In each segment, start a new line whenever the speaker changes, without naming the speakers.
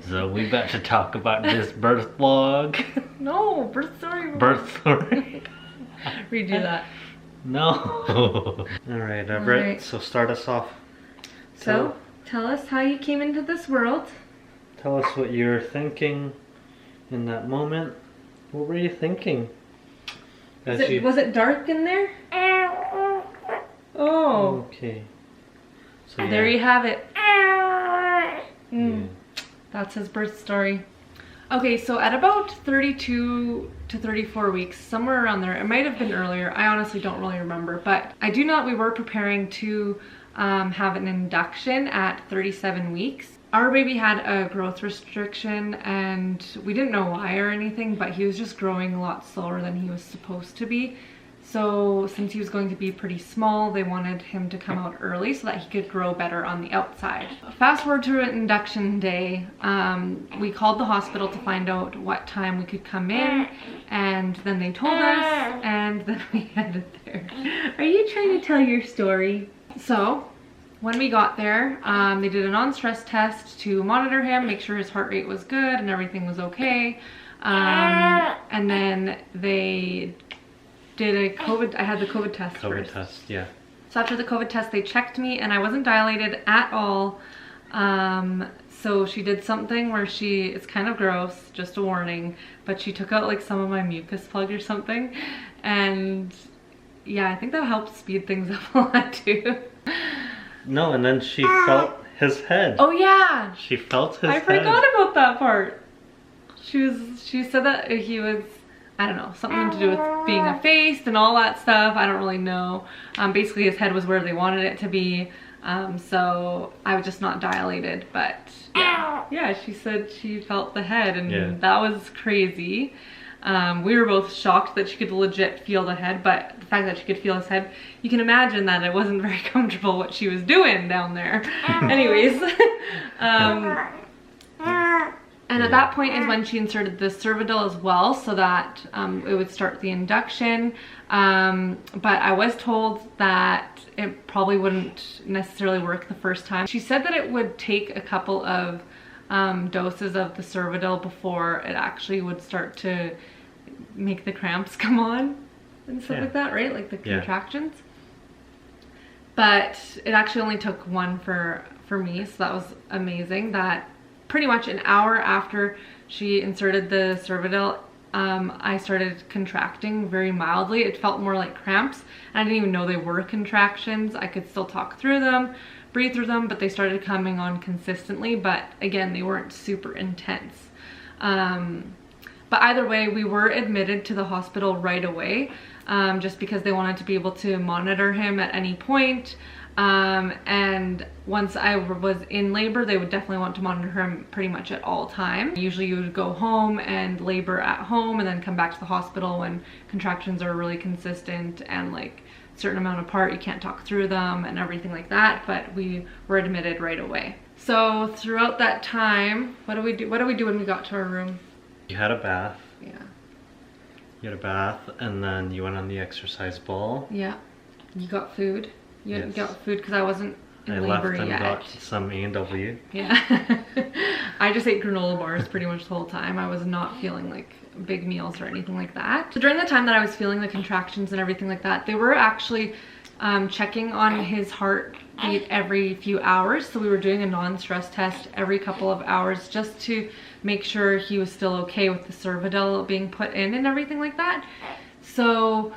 So we about to talk about this birth vlog.
No, birth story.
Birth story.
Redo that.
No. Alright, Everett,
Alright.
so start us off.
So, tell us how you came into this world.
Tell us what you were thinking in that moment. What were you thinking?
Was it dark in there? Oh.
Okay. So yeah.
There you have it. That's his birth story. Okay, so at about 32 to 34 weeks, somewhere around there, it might have been earlier, I honestly don't really remember, but I do know that we were preparing to have an induction at 37 weeks. Our baby had a growth restriction and we didn't know why or anything, but he was just growing a lot slower than he was supposed to be. So since he was going to be pretty small, they wanted him to come out early so that he could grow better on the outside. Fast forward to induction day, we called the hospital to find out what time we could come in, and then they told us, and then we headed there. Are you trying to tell your story? So when we got there, they did a non-stress test to monitor him, make sure his heart rate was good and everything was okay. And then they did a COVID, I had the COVID test first.
COVID test, yeah.
So after the COVID test, they checked me and I wasn't dilated at all. So she did something where it's kind of gross, just a warning, but she took out like some of my mucus plug or something. And yeah, I think that helped speed things up a lot too.
No, and then she felt his head.
Oh yeah!
She felt his
I
head.
forgot about that part. She said that he was, I don't know, something to do with being effaced and all that stuff. I don't really know. Basically his head was where they wanted it to be. So I was just not dilated, but yeah, she said she felt the head, and that was crazy. We were both shocked that she could legit feel the head, but the fact that she could feel his head, you can imagine that it wasn't very comfortable what she was doing down there. Anyways, and at that point is when she inserted the Cervidil as well, so that it would start the induction. But I was told that it probably wouldn't necessarily work the first time. She said that it would take a couple of doses of the Cervidil before it actually would start to make the cramps come on and stuff like that, right? Like the contractions. But it actually only took one for me, so that was amazing. That pretty much an hour after she inserted the Cervidil, I started contracting very mildly. It felt more like cramps, and I didn't even know they were contractions. I could still talk through them, breathe through them, but they started coming on consistently. But again, they weren't super intense. But either way, we were admitted to the hospital right away, just because they wanted to be able to monitor him at any point. And once I was in labor, they would definitely want to monitor him pretty much at all times. Usually you would go home and labor at home and then come back to the hospital when contractions are really consistent and like a certain amount apart, you can't talk through them and everything like that, but we were admitted right away. So throughout that time, what do we do when we got to our room?
You had a bath.
Yeah.
You had a bath, and then you went on the exercise ball.
Yeah. You got food. You got food because I wasn't in labor yet.
I left and got some A&W.
Yeah. I just ate granola bars pretty much the whole time. I was not feeling like big meals or anything like that. So during the time that I was feeling the contractions and everything like that, they were actually checking on his heartbeat every few hours. So we were doing a non-stress test every couple of hours just to make sure he was still okay with the Cervidil being put in and everything like that. So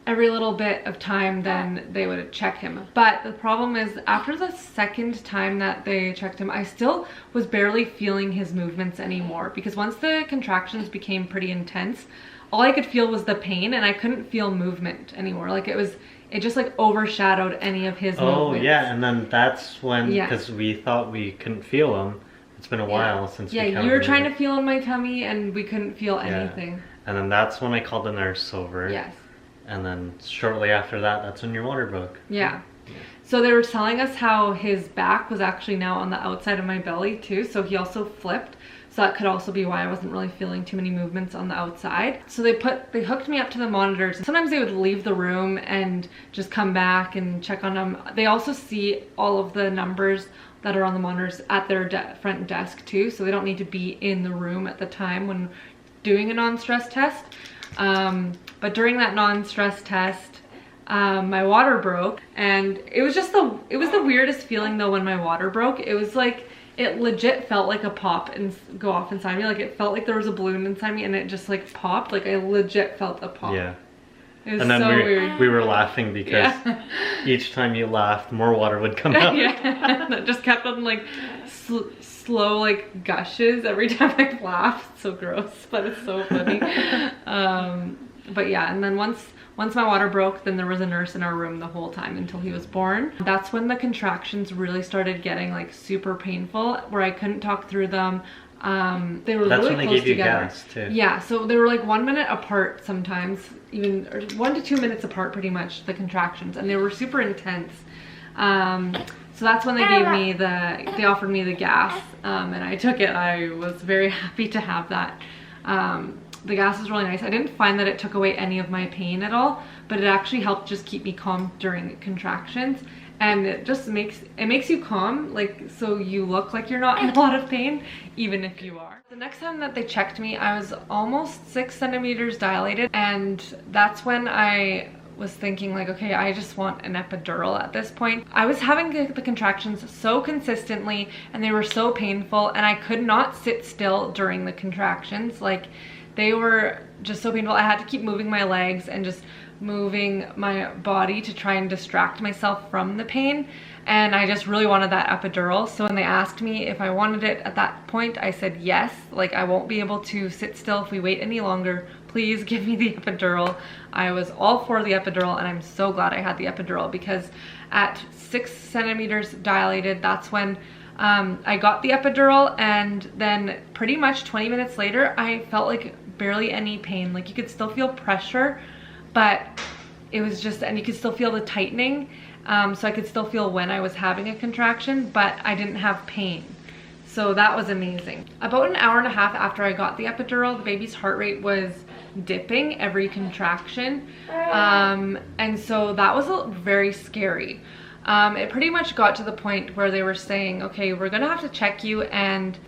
every little bit of time then they would check him. But the problem is, after the second time that they checked him, I still was barely feeling his movements anymore, because once the contractions became pretty intense, all I could feel was the pain and I couldn't feel movement anymore. Like it just like overshadowed any of his movements.
Oh yeah, and then that's when, because we thought we couldn't feel him. It's been a while since we
you were trying to feel in my tummy and we couldn't feel anything.
And then that's when I called the nurse over.
Yes.
And then shortly after that, that's when your water broke.
Yeah. So they were telling us how his back was actually now on the outside of my belly too. So he also flipped. So that could also be why I wasn't really feeling too many movements on the outside. So they hooked me up to the monitors. Sometimes they would leave the room and just come back and check on them. They also see all of the numbers that are on the monitors at their front desk too, so they don't need to be in the room at the time when doing a non-stress test. But during that non-stress test, my water broke, and it was the weirdest feeling though when my water broke. It was like, it legit felt like a pop and go off inside me. Like it felt like there was a balloon inside me and it just like popped. Like I legit felt a pop.
Yeah.
It was
and then
so weird.
We were laughing because each time you laughed, more water would come out.
Yeah, that just kept on like slow like gushes every time I laughed. So gross, but it's so funny. But yeah, and then once my water broke, then there was a nurse in our room the whole time until he was born. That's when the contractions really started getting like super painful, where I couldn't talk through them. They were
That's
really
when they
close
gave you
together.
gas too.
Yeah, so they were like 1 minute apart sometimes, even or 1 to 2 minutes apart pretty much, the contractions, and they were super intense. So that's when they offered me the gas, and I took it. I was very happy to have that. The gas was really nice. I didn't find that it took away any of my pain at all, but it actually helped just keep me calm during contractions. And it just makes you calm, like, so you look like you're not in a lot of pain, even if you are. The next time that they checked me, I was almost 6 centimeters dilated, and that's when I was thinking like, okay, I just want an epidural at this point. I was having the contractions so consistently, and they were so painful, and I could not sit still during the contractions. Like, they were just so painful. I had to keep moving my legs and just moving my body to try and distract myself from the pain, and I just really wanted that epidural. So when they asked me if I wanted it at that point, I said yes. Like, I won't be able to sit still if we wait any longer. Please give me the epidural. I was all for the epidural, and I'm so glad I had the epidural, because at 6 centimeters dilated, that's when I got the epidural, and then pretty much 20 minutes later, I felt like barely any pain. Like, you could still feel pressure, but it was just, and you could still feel the tightening. So I could still feel when I was having a contraction, but I didn't have pain. So that was amazing. About an hour and a half after I got the epidural, the baby's heart rate was dipping every contraction. And so that was very scary. It pretty much got to the point where they were saying, okay, we're gonna have to check you, and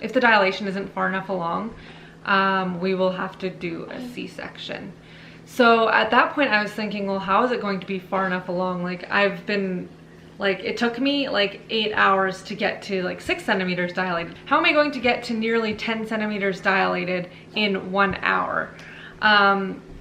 if the dilation isn't far enough along, we will have to do a C-section. So at that point I was thinking, well, how is it going to be far enough along? Like, I've been, like, it took me like 8 hours to get to like 6 centimeters dilated. How am I going to get to nearly 10 centimeters dilated in 1 hour?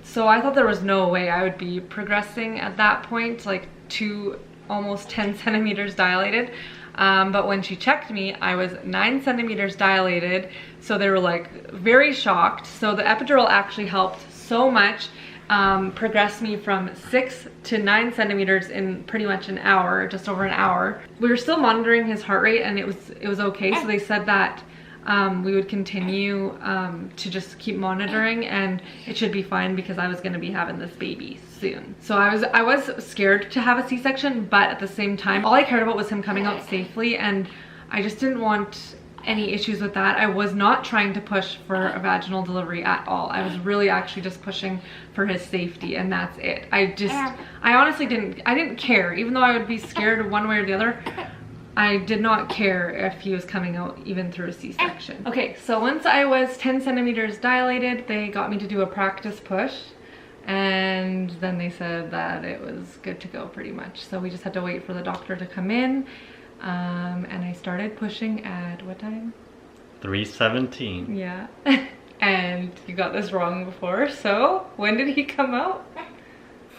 So I thought there was no way I would be progressing at that point, like to almost 10 centimeters dilated. But when she checked me, I was 9 centimeters dilated. So they were like very shocked. So the epidural actually helped so much. Progressed me from 6 to 9 centimeters in pretty much an hour, just over an hour. We were still monitoring his heart rate, and it was okay. So they said that we would continue to just keep monitoring, and it should be fine, because I was going to be having this baby soon. So I was scared to have a C-section, but at the same time, all I cared about was him coming out safely, and I just didn't want any issues with that. I was not trying to push for a vaginal delivery at all. I was really actually just pushing for his safety, and that's it. I honestly didn't care. Even though I would be scared one way or the other, I did not care if he was coming out even through a C-section. Okay, so once I was 10 centimeters dilated, they got me to do a practice push, and then they said that it was good to go pretty much. So we just had to wait for the doctor to come in. And I started pushing at what time?
3:17.
Yeah. And you got this wrong before, so when did he come out?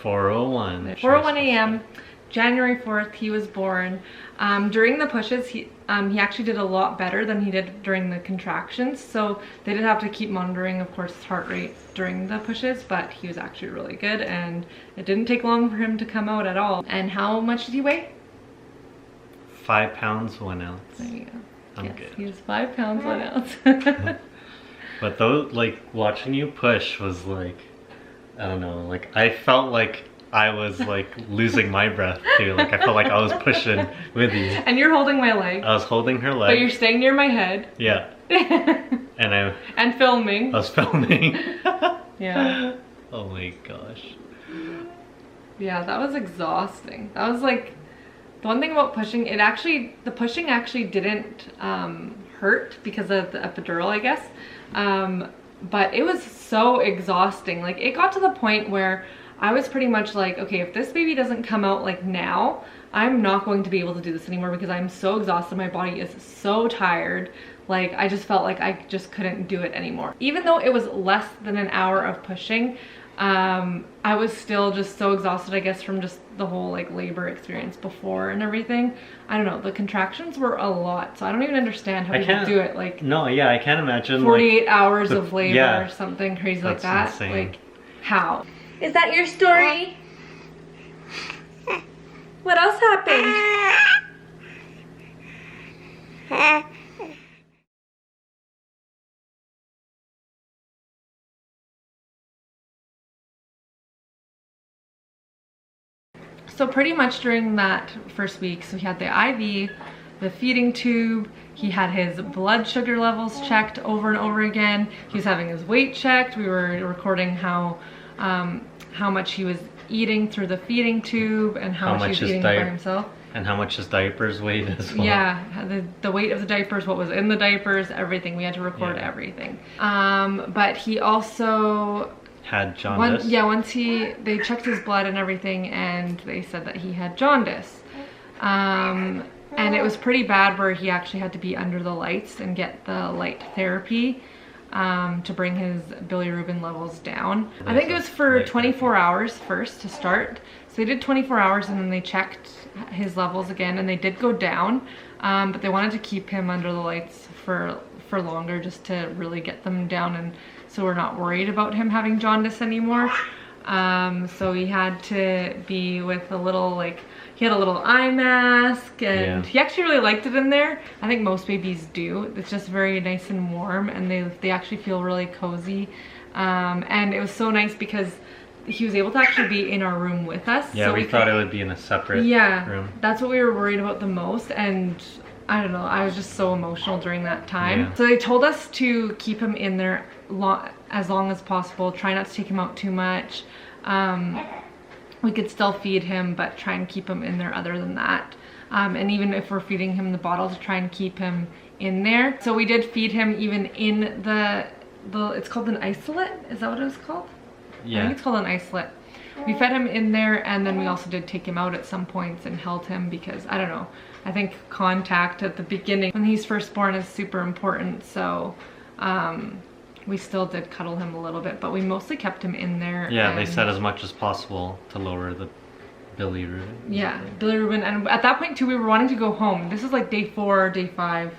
4:01.
4:01 a.m. January 4th, he was born. During the pushes, he actually did a lot better than he did during the contractions. So they did have to keep monitoring, of course, his heart rate during the pushes, but he was actually really good, and it didn't take long for him to come out at all. And how much did he weigh?
5 pounds 1 ounce.
There you go.
I'm
yes,
good.
He was 5 pounds 1 ounce.
But though, like, watching you push was like, I don't know, like, I felt like I was like losing my breath too. Like, I felt like I was pushing with you.
And you're holding my leg.
I was holding her leg.
But you're staying near my head.
Yeah.
And filming.
I was filming.
Yeah.
Oh my gosh.
Yeah, that was exhausting. That was like the one thing about pushing. The pushing actually didn't hurt because of the epidural, I guess. But it was so exhausting. Like it got to the point where I was pretty much like, okay, if this baby doesn't come out like now, I'm not going to be able to do this anymore because I'm so exhausted. My body is so tired. Like I just felt like I just couldn't do it anymore. Even though it was less than an hour of pushing, I was still just so exhausted, I guess, from just the whole like labor experience before and everything. I don't know, the contractions were a lot, so I don't even understand how people do it. Like,
no, yeah, I can't imagine
48 hours of labor or something crazy like that.
Insane.
Like, how? Is that your story? What else happened? So pretty much during that first week, so he had the IV, the feeding tube, he had his blood sugar levels checked over and over again, he was having his weight checked, we were recording how much he was eating through the feeding tube and how much he was eating by himself. And
how much his diapers weighed as well.
Yeah, the weight of the diapers, what was in the diapers, everything. We had to record everything. But he also
had jaundice.
Once they checked his blood and everything, and they said that he had jaundice. And it was pretty bad, where he actually had to be under the lights and get the light therapy to bring his bilirubin levels down. I think it was for 24 hours first to start. So they did 24 hours and then they checked his levels again, and they did go down, but they wanted to keep him under the lights for longer, just to really get them down, and so we're not worried about him having jaundice anymore. So he had to be with a little, like, he had a little eye mask, and he actually really liked it in there. I think most babies do. It's just very nice and warm, and they actually feel really cozy. And it was so nice because he was able to actually be in our room with us.
Yeah, so we thought it would be in a separate room. That's
what we were worried about the most, and I don't know, I was just so emotional during that time. Yeah. So they told us to keep him in there as long as possible, try not to take him out too much. We could still feed him, but try and keep him in there other than that. And even if we're feeding him the bottle, to try and keep him in there. So we did feed him even in the it's called an isolate? Is that what it was called? Yeah. I think it's called an isolate. We fed him in there, and then we also did take him out at some points and held him because, I don't know, I think contact at the beginning when he's first born is super important. So we still did cuddle him a little bit, but we mostly kept him in there.
Yeah, they said as much as possible to lower the bilirubin.
Yeah, bilirubin. And at that point too, we were wanting to go home. This is like day 4 or day 5.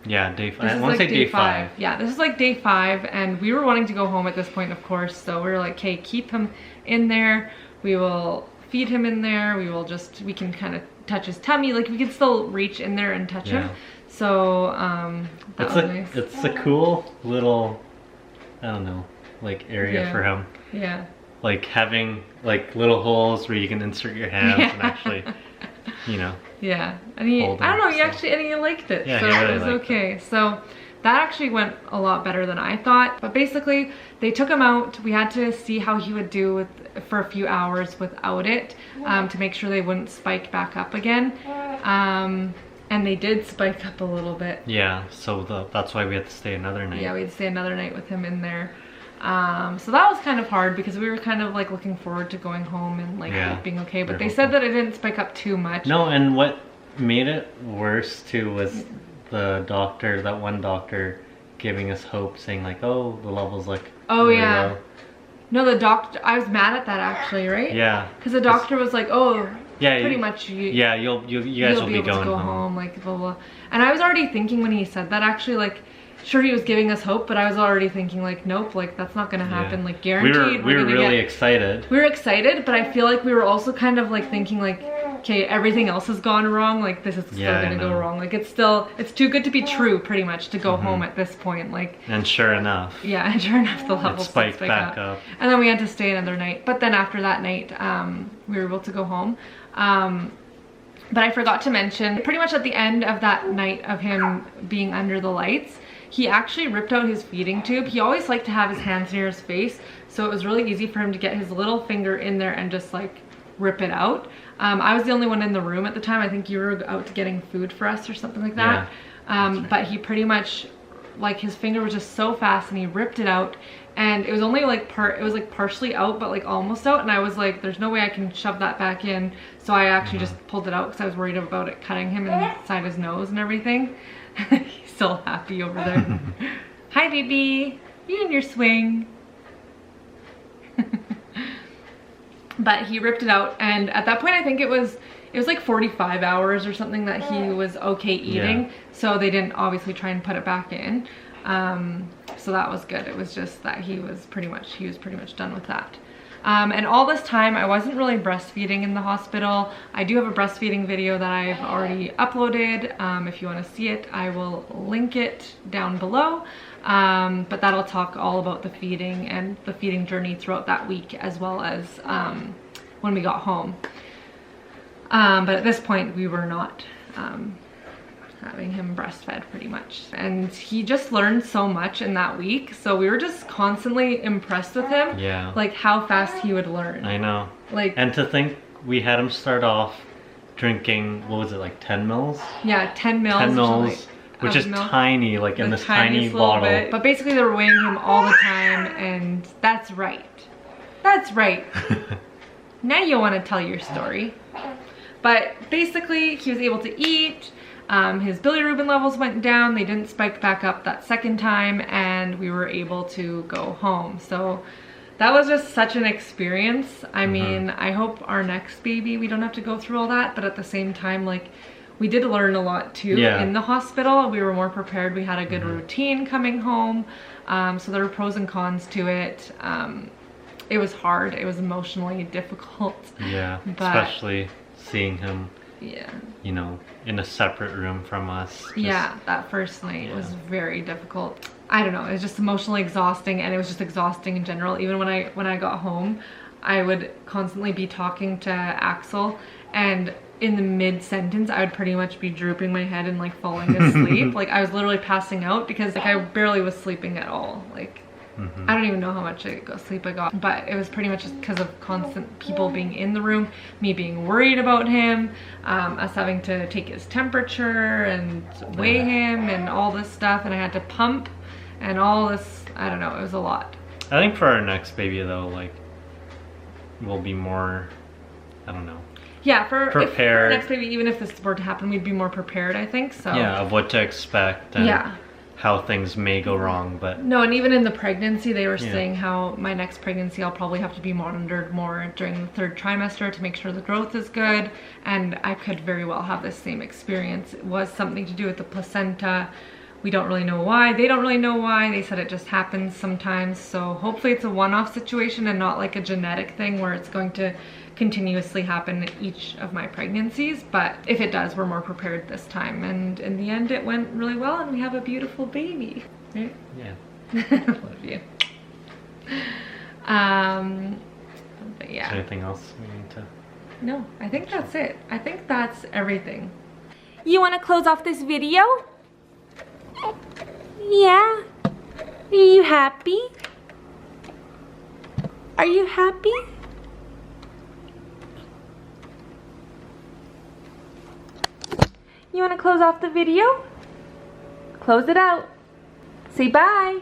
Yeah, day 5. I want to say day 5.
Yeah, this is like day 5, and we were wanting to go home at this point, of course. So we were like, okay, keep him in there. We will feed him in there. We can kind of touch his tummy. Like, we can still reach in there and touch him. So that was nice.
It's a cool little, I don't know, like area for him.
Yeah.
Like having like little holes where you can insert your hands and actually, you know.
Yeah, and he liked it,
yeah,
so
really
it was okay. So that actually went a lot better than I thought. But basically, they took him out. We had to see how he would do for a few hours without it, to make sure they wouldn't spike back up again. And they did spike up a little bit.
Yeah, so that's why we had to stay another night.
Yeah, we had to stay another night with him in there. So that was kind of hard because we were kind of like looking forward to going home and like being okay, but they said that it didn't spike up too much.
No, and what made it worse too was that one doctor giving us hope, saying like, oh, the level's like really low.
No, the doctor, I was mad at that actually, right?
Yeah.
Because the doctor was like, oh, pretty much
you guys will be going home,
like blah blah. And I was already thinking when he said that, actually, like, sure, he was giving us hope, but I was already thinking like, nope, like that's not gonna happen, like guaranteed.
We were really excited.
We were excited, but I feel like we were also kind of like thinking like, okay, everything else has gone wrong, like this is still gonna go wrong. Like it's too good to be true, pretty much, to go home at this point. Like,
and sure enough.
Yeah, and sure enough, the levels spiked back up. And then we had to stay another night. But then after that night, we were able to go home. But I forgot to mention, pretty much at the end of that night of him being under the lights, he actually ripped out his feeding tube. He always liked to have his hands near his face, so it was really easy for him to get his little finger in there and just like rip it out. I was the only one in the room at the time. I think you were out getting food for us or something like that. Yeah, right. But he pretty much, like, his finger was just so fast and he ripped it out, and it was only like it was like partially out but like almost out, and I was like, there's no way I can shove that back in. So I actually just pulled it out because I was worried about it cutting him inside his nose and everything. He's still happy over there. Hi baby, you in your swing. But he ripped it out, and at that point I think it was like 45 hours or something that he was okay eating. Yeah. So they didn't obviously try and put it back in. So that was good. It was just that he was pretty much done with that. And all this time I wasn't really breastfeeding in the hospital. I do have a breastfeeding video that I've already uploaded. If you want to see it, I will link it down below. But that'll talk all about the feeding and the feeding journey throughout that week, as well as when we got home. But at this point we were not having him breastfed pretty much, and he just learned so much in that week, so we were just constantly impressed with him. Yeah, like how fast he would learn. I know. Like, and to think we had him start off drinking, what was it, like 10 mils? Yeah, 10 mils. 10 mils. Which is tiny, like in this tiny bottle. Bit. But basically they were weighing him all the time, and that's right. That's right. Now you want to tell your story. But basically he was able to eat. His bilirubin levels went down. They didn't spike back up that second time, and we were able to go home. So that was just such an experience. I mean, I hope our next baby, we don't have to go through all that, but at the same time, like, we did learn a lot too in the hospital. We were more prepared. We had a good routine coming home. So there were pros and cons to it. It was hard. It was emotionally difficult. Yeah, but especially seeing him, you know, in a separate room from us. Yeah, that first night was very difficult. I don't know, it was just emotionally exhausting, and it was just exhausting in general. Even when I got home, I would constantly be talking to Axel, and in the mid-sentence I would pretty much be drooping my head and like falling asleep. Like I was literally passing out because like I barely was sleeping at all. Like I don't even know how much sleep I got, but it was pretty much just because of constant people being in the room, me being worried about him, us having to take his temperature and weigh him and all this stuff, and I had to pump and all this. I don't know, it was a lot. I think for our next baby though, like, we'll be more, I don't know, prepared. For our next baby, even if this were to happen, we'd be more prepared, I think. So yeah, of what to expect and how things may go wrong. But no, and even in the pregnancy they were saying how my next pregnancy I'll probably have to be monitored more during the 3rd trimester to make sure the growth is good, and I could very well have the same experience. It was something to do with the placenta. We don't really know why. They don't really know why. They said it just happens sometimes. So hopefully it's a one-off situation and not like a genetic thing where it's going to continuously happen in each of my pregnancies. But if it does, we're more prepared this time. And in the end, it went really well, and we have a beautiful baby. Right? Yeah. Love you. But yeah. Is there anything else we need to? No, I think that's it. I think that's everything. You want to close off this video? Yeah. Are you happy? Are you happy? You want to close off the video? Close it out. Say bye.